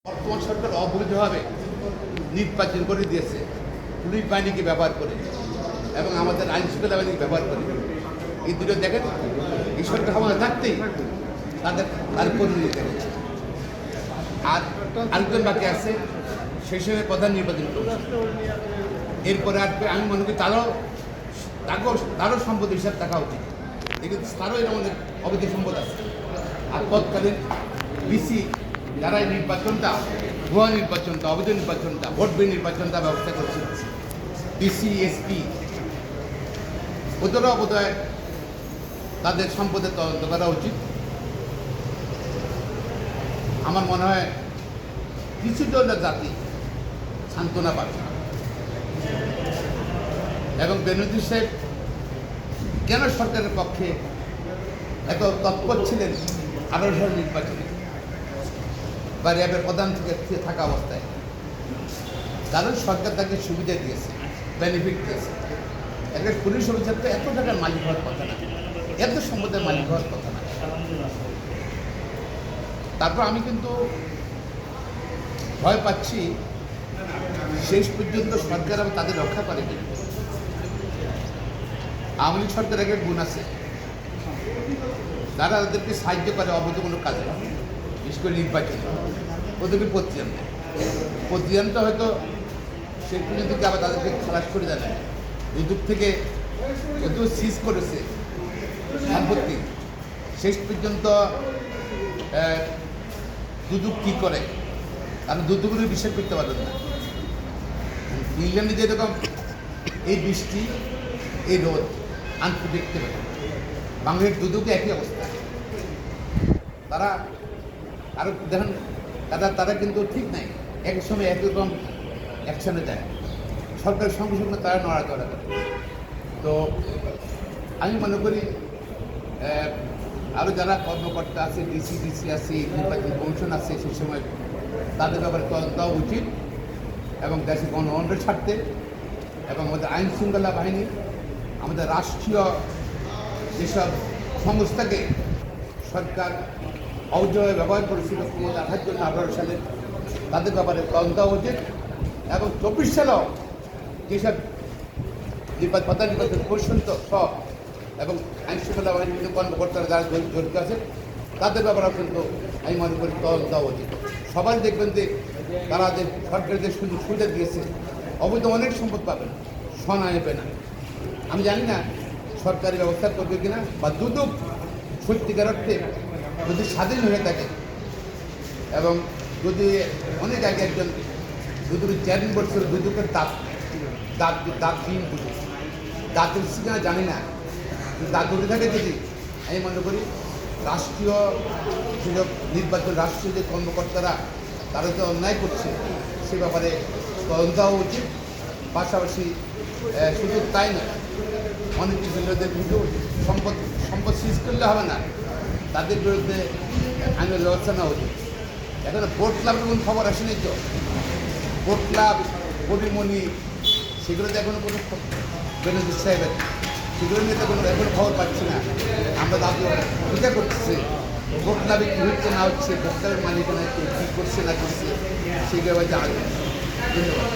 বর্তমান সরকার অবৈধভাবে নির্বাচন করে দিয়েছে পুলিশ বাহিনীকে ব্যবহার করে এবং আমাদের আইন শৃঙ্খলা বাহিনীকে ব্যবহার করে। এই দুটো দেখেন এই সরকার ক্ষমতা থাকতেই তার পরিণতি দেখেছে। আর আরেকজন বাকি আছে সেই সময় প্রধান নির্বাচন কমিশন। এরপরে আর আমি মনে করি তারও সম্পদ হিসাব থাকা উচিত। কিন্তু তারও এরকম অনেক অবৈধ সম্পদ আছে। আর তৎকালীন বিসি যারা এই নির্বাচনটা ভুয়া নির্বাচনটা অবৈধ নির্বাচনটা ভোট বিহীন নির্বাচনটা ব্যবস্থা করছিল ডিসি এসপি ওদেরও বোধহয় তাদের সম্পদের তদন্ত করা উচিত। আমার মনে হয় কিছু জনের জাতি সান্ত্বনা পাচ্ছে এবং বেনজির সাহেব কেন সরকারের পক্ষে এত তৎপর ছিলেন 18 সাল নির্বাচনে বা র্যাবের প্রধান থেকে থাকা অবস্থায়, কারণ সরকার তাকে সুবিধা দিয়েছে, বেনিফিট দিয়েছে। একটা পুলিশ অফিসার তো এত টাকার মালিক হওয়ার কথা না, এত সম্পদের মালিক হওয়ার কথা না। তারপর আমি কিন্তু ভয় পাচ্ছি শেষ পর্যন্ত সরকার এবং তাদের রক্ষা করে কিনা। আওয়ামী লীগ সরকার একটা গুণ আছে, তারা ওদেরকে সাহায্য করে অবৈধ কোনো কাজে, বিশেষ করে নির্বাচন ওদেরকে প্রতিদানটা হয়তো শেষ পর্যন্ত আবার তাদেরকে খালাস করে দেয় না। দুদক থেকে যদিও সিজ করেছে সম্পত্তি, শেষ পর্যন্ত দুদক কী করে তারা দুদকের বিশ্বাস করতে পারবেন না। ইংল্যান্ডে যেরকম এই বৃষ্টি এই রোদ আনপ্রেডিক্টেবল, বাংলাদেশের দুদকে একই অবস্থা। তারা আরও দেখেন তারা কিন্তু ঠিক নাই, এক সময় একরকম অ্যাকশনে যায়, সরকারের সঙ্গে সঙ্গে তারা নড়াচড়া করে। তো আমি মনে করি আরও যারা কর্মকর্তা আছে, ডিসি আছে, নির্বাচন কমিশন আছে, সেই সময় তাদের ব্যাপারে তদন্ত দেওয়া উচিত এবং দেশে গণতন্ত্রের স্বার্থে এবং আমাদের আইন শৃঙ্খলা বাহিনী, আমাদের রাষ্ট্রীয় যেসব সংস্থাকে সরকার অবৈধভাবে ব্যবহার করেছিল ক্ষমতা আসার জন্য 18 সালে, তাদের ব্যাপারে তদন্ত দেওয়া উচিত এবং 24 সালেও যেসব প্রধান নির্বাচন পর্যন্ত সব এবং আইন শৃঙ্খলা বাহিনীর কর্মকর্তারা যারা জড়িত আছে তাদের ব্যাপারেও কিন্তু আমি মনে করি তদন্ত দেওয়া উচিত। সবাই দেখবেন যে তারা যে সরকারের যে সুযোগ সুবিধা দিয়েছে অবৈধ অনেক সম্পদ পাবেন, সোনা নেবে না। আমি জানি না সরকারি ব্যবস্থা করবে কিনা, বা দুদক সত্যিকার অর্থে যদি স্বাধীন হয়ে থাকে এবং যদি অনেক আগে একজন দুদকের চেয়ারম্যান বলছিল দুদকের দাঁতবিহীন দুদক, দাঁত উঠছে কিনা জানি না, দাঁত উঠে থাকে যদি, আমি মনে করি রাষ্ট্রীয় সুযোগ নির্বাচন রাষ্ট্রীয় যে কর্মকর্তারা তারা যে অন্যায় করছে সে ব্যাপারে তদন্ত হওয়া উচিত। পাশাপাশি শুধু তাই নয়, অনেক বিরোধীদের কিন্তু সম্পদ সিজ করলে হবে না, তাদের বিরুদ্ধে আইনের ব্যবস্থা নেওয়া উচিত। এখনো ভোট ক্লাবের কোনো খবর আসেনি তো, ভোট ক্লাব পরিমণি সেগুলোতে এখনো কোনো বেনজির সাহেবের সেগুলো নিয়ে তো কোনো এখনো খবর পাচ্ছি না। আমরা দাবি পূজা করতেছি ভোট ক্লাবে কী হচ্ছে না হচ্ছে, ভোট ক্লাবের মালিকানা কী করছে না করছে সেগুলো জানা যায়। ধন্যবাদ।